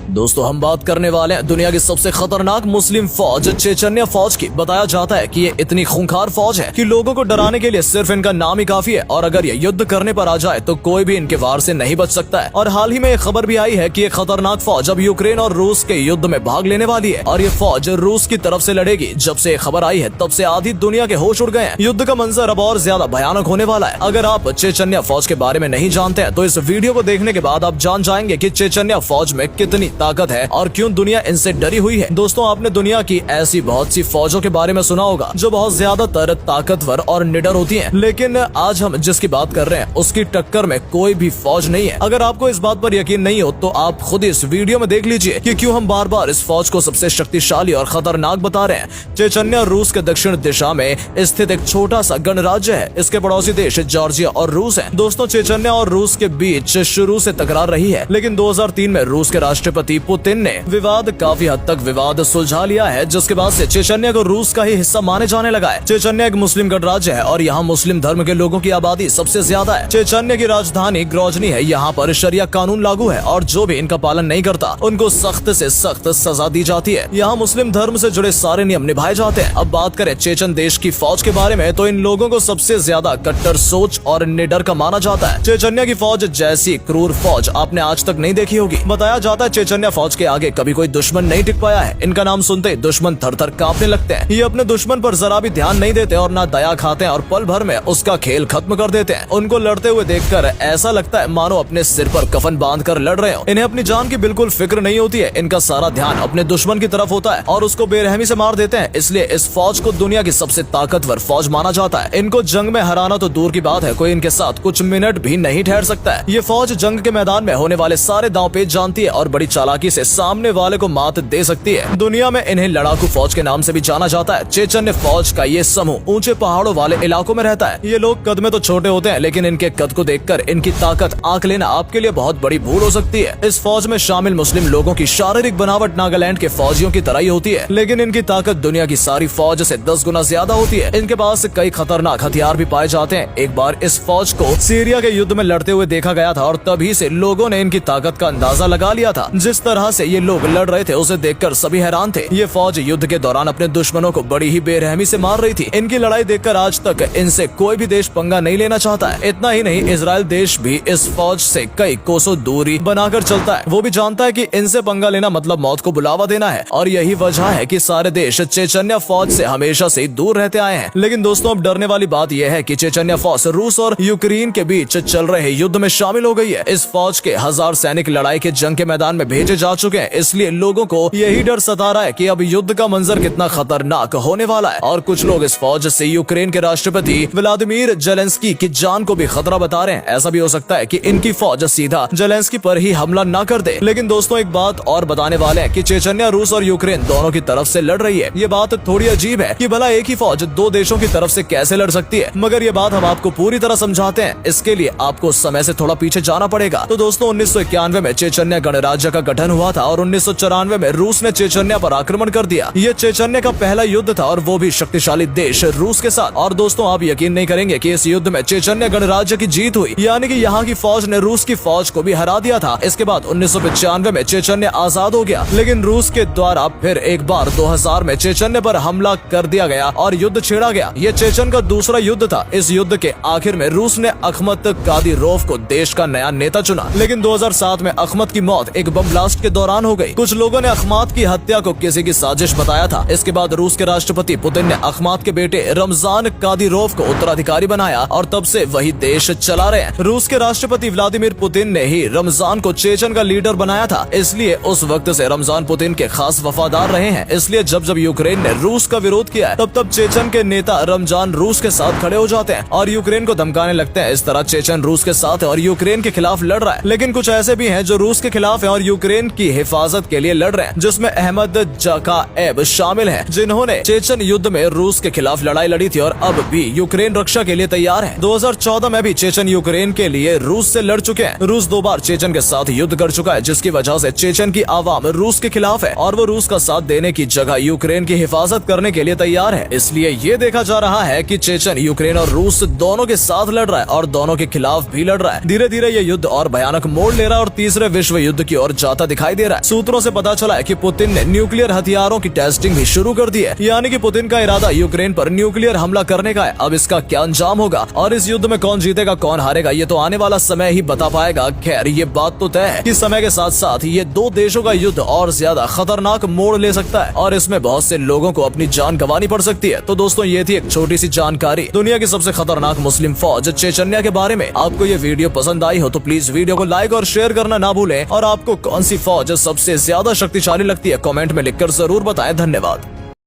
दोस्तों हम बात करने वाले हैं दुनिया की सबसे खतरनाक मुस्लिम फौज चेचन्या फौज की। बताया जाता है कि ये इतनी खूंखार फौज है कि लोगों को डराने के लिए सिर्फ इनका नाम ही काफी है और अगर ये युद्ध करने पर आ जाए तो कोई भी इनके वार से नहीं बच सकता है। और हाल ही में एक खबर भी आई है कि ये खतरनाक फौज अब यूक्रेन और रूस के युद्ध में भाग लेने वाली है और ये फौज रूस की तरफ से लड़ेगी। जब से ये खबर आई है तब से आधी दुनिया के होश उड़ गए हैं। युद्ध का मंजर अब और ज्यादा भयानक होने वाला है। अगर आप चेचन्या फौज के बारे में नहीं जानते हैं तो इस वीडियो को देखने के बाद आप जान जाएंगे कि चेचन्या फौज में कितनी ताकत है और क्यों दुनिया इनसे डरी हुई है। दोस्तों आपने दुनिया की ऐसी बहुत सी फौजों के बारे में सुना होगा जो बहुत ज्यादातर ताकतवर और निडर होती हैं, लेकिन आज हम जिसकी बात कर रहे हैं उसकी टक्कर में कोई भी फौज नहीं है। अगर आपको इस बात पर यकीन नहीं हो तो आप खुद इस वीडियो में देख लीजिए कि क्यों हम बार बार इस फौज को सबसे शक्तिशाली और खतरनाक बता रहे हैं। चेचन्या रूस के दक्षिण दिशा में स्थित एक छोटा सा गणराज्य है। इसके पड़ोसी देश जॉर्जिया और रूस है। दोस्तों चेचन्या और रूस के बीच शुरू से तकरार रही है, लेकिन 2003 में रूस के राष्ट्रपति पुतिन ने विवाद काफी हद तक विवाद सुलझा लिया है, जिसके बाद से चेचन्या को रूस का ही हिस्सा माने जाने लगा है। चेचन्या एक मुस्लिम गणराज्य है और यहाँ मुस्लिम धर्म के लोगों की आबादी सबसे ज्यादा है। चेचन्या की राजधानी ग्रोजनी है। यहाँ पर शरिया कानून लागू है और जो भी इनका पालन नहीं करता उनको सख्त से सख्त सजा दी जाती है। यहाँ मुस्लिम धर्म से जुड़े सारे नियम निभाए जाते हैं। अब बात करें चेचन देश की फौज के बारे में तो इन लोगों को सबसे ज्यादा कट्टर सोच और निडर का माना जाता है। चेचन्या की फौज जैसी क्रूर फौज आपने आज तक नहीं देखी होगी। बताया जाता है चेचन्या फौज के आगे कभी कोई दुश्मन नहीं टिक पाया है। इनका नाम सुनते ही दुश्मन थर थर कांपने लगते हैं। ये अपने दुश्मन पर जरा भी ध्यान नहीं देते और ना दया खाते हैं और पल भर में उसका खेल खत्म कर देते हैं। उनको लड़ते हुए देखकर ऐसा लगता है मानो अपने सिर पर कफन बांधकर लड़ रहे हो। इन्हें अपनी जान की बिल्कुल फिक्र नहीं होती है। इनका सारा ध्यान अपने दुश्मन की तरफ होता है और उसको बेरहमी से मार देते हैं। इसलिए इस फौज को दुनिया की सबसे ताकतवर फौज माना जाता है। इनको जंग में हराना तो दूर की बात है, कोई इनके साथ कुछ मिनट भी नहीं ठहर सकता है। ये फौज जंग के मैदान में होने वाले सारे दांव पेच जानती है और बड़ी चालाकी से सामने वाले को मात दे सकती है। दुनिया में इन्हें लड़ाकू फौज के नाम से भी जाना जाता है। चेचन्य फौज का ये समूह ऊंचे पहाड़ों वाले इलाकों में रहता है। ये लोग कद में तो छोटे होते हैं, लेकिन इनके कद को देखकर इनकी ताकत आंक लेना आपके लिए बहुत बड़ी भूल हो सकती है। इस फौज में शामिल मुस्लिम लोगों की शारीरिक बनावट नागालैंड के फौजियों की तरह ही होती है, लेकिन इनकी ताकत दुनिया की सारी फौज से 10 गुना ज्यादा होती है। इनके पास कई खतरनाक हथियार भी पाए जाते हैं। एक बार इस फौज को सीरिया के युद्ध में लड़ते हुए देखा गया था और तभी से लोगों ने इनकी ताकत का अंदाजा लगा लिया था। जिस तरह से ये लोग लड़ रहे थे उसे देखकर सभी हैरान थे। ये फौज युद्ध के दौरान अपने दुश्मनों को बड़ी ही बेरहमी से मार रही थी। इनकी लड़ाई देखकर आज तक इनसे कोई भी देश पंगा नहीं लेना चाहता है। इतना ही नहीं, इजराइल देश भी इस फौज से कई कोसों दूरी बनाकर चलता है। वो भी जानता है कि इनसे पंगा लेना मतलब मौत को बुलावा देना है और यही वजह है कि सारे देश चेचन्या फौज से हमेशा से दूर रहते आए हैं। लेकिन दोस्तों अब डरने वाली बात यह है कि चेचन्या फौज रूस और यूक्रेन के बीच चल रहे युद्ध में शामिल हो गई है। इस फौज के 1000 सैनिक लड़ाई के जंग के मैदान में भेजे जा चुके हैं। इसलिए लोगों को यही डर सता रहा है कि अब युद्ध का मंजर कितना खतरनाक होने वाला है और कुछ लोग इस फौज से यूक्रेन के राष्ट्रपति व्लादिमीर जेलेंस्की की जान को भी खतरा बता रहे हैं। ऐसा भी हो सकता है कि इनकी फौज सीधा जेलेंस्की पर ही हमला न कर दे। लेकिन दोस्तों एक बात और बताने वाले हैं कि चेचन्या रूस और यूक्रेन दोनों की तरफ से लड़ रही है। ये बात थोड़ी अजीब है कि भला एक ही फौज दो देशों की तरफ से कैसे लड़ सकती है, मगर ये बात हम आपको पूरी तरह समझाते हैं। इसके लिए आपको समय से थोड़ा पीछे जाना पड़ेगा। तो दोस्तों 1991 में चेचन्या गणराज्य का गठन हुआ था और 1994 में रूस ने चेचन्या पर आक्रमण कर दिया। ये चेचन्या का पहला युद्ध था और वो भी शक्तिशाली देश रूस के साथ। और दोस्तों आप यकीन नहीं करेंगे कि इस युद्ध में चेचन्या गणराज्य की जीत हुई, यानी कि यहाँ की फौज ने रूस की फौज को भी हरा दिया था। इसके बाद 1995 में चेचन्या आजाद हो गया, लेकिन रूस के द्वारा फिर एक बार 2000 में चेचन्या पर हमला कर दिया गया और युद्ध छेड़ा गया। ये चेचन का दूसरा युद्ध था। इस युद्ध के आखिर में रूस ने अखमत कादिरोव को देश का नया नेता चुना, लेकिन 2007 में अखमत की मौत एक बम ब्लास्ट के दौरान हो गई। कुछ लोगों ने अखमत की हत्या को किसी की साजिश बताया था। इसके बाद रूस के राष्ट्रपति पुतिन ने अखमत के बेटे रमजान कादिरोव को उत्तराधिकारी बनाया और तब से वही देश चला रहे हैं। रूस के राष्ट्रपति व्लादिमीर पुतिन ने ही रमजान को चेचन का लीडर बनाया था, इसलिए उस वक्त से रमजान पुतिन के खास वफादार रहे हैं। इसलिए जब जब यूक्रेन ने रूस का विरोध किया है, तब चेचन के नेता रमजान रूस के साथ खड़े हो जाते हैं और यूक्रेन को धमकाने लगते हैं। इस तरह चेचन रूस के साथ है और यूक्रेन के खिलाफ लड़ रहा है। लेकिन कुछ ऐसे भी हैं जो रूस के खिलाफ है और यूक्रेन की हिफाजत के लिए लड़ रहे हैं, जिसमें अहमद जकाएब शामिल है, जिन्होंने चेचन युद्ध में रूस के खिलाफ लड़ाई लड़ी थी और अब भी यूक्रेन रक्षा के लिए तैयार है। 2014 में भी चेचन यूक्रेन के लिए रूस से लड़ चुके हैं। रूस 2 बार चेचन के साथ युद्ध कर चुका है, जिसकी वजह से चेचन की आवाम रूस के खिलाफ है और वो रूस का साथ देने की जगह यूक्रेन की हिफाजत करने के लिए तैयार है। इसलिए ये देखा जा रहा है कि चेचन यूक्रेन और रूस दोनों के साथ लड़ रहा है और दोनों के खिलाफ भी लड़ रहा है। धीरे धीरे ये युद्ध और भयानक मोड़ ले रहा है और तीसरे विश्व युद्ध की ओर जा आता दिखाई दे रहा है। सूत्रों से पता चला है कि पुतिन ने न्यूक्लियर हथियारों की टेस्टिंग भी शुरू कर दी है, यानी कि पुतिन का इरादा यूक्रेन पर न्यूक्लियर हमला करने का है। अब इसका क्या अंजाम होगा और इस युद्ध में कौन जीतेगा कौन हारेगा, ये तो आने वाला समय ही बता पाएगा। खैर, ये बात तो तय है कि समय के साथ साथ ये दो देशों का युद्ध और ज्यादा खतरनाक मोड़ ले सकता है और इसमें बहुत से लोगों को अपनी जान गंवानी पड़ सकती है। तो दोस्तों, ये थी एक छोटी सी जानकारी दुनिया की सबसे खतरनाक मुस्लिम फौज चेचन्या के बारे में। आपको ये वीडियो पसंद आई हो तो प्लीज वीडियो को लाइक और शेयर करना ना भूलें और आपको कौन सी फौज सबसे ज्यादा शक्तिशाली लगती है कमेंट में लिखकर जरूर बताएं। धन्यवाद।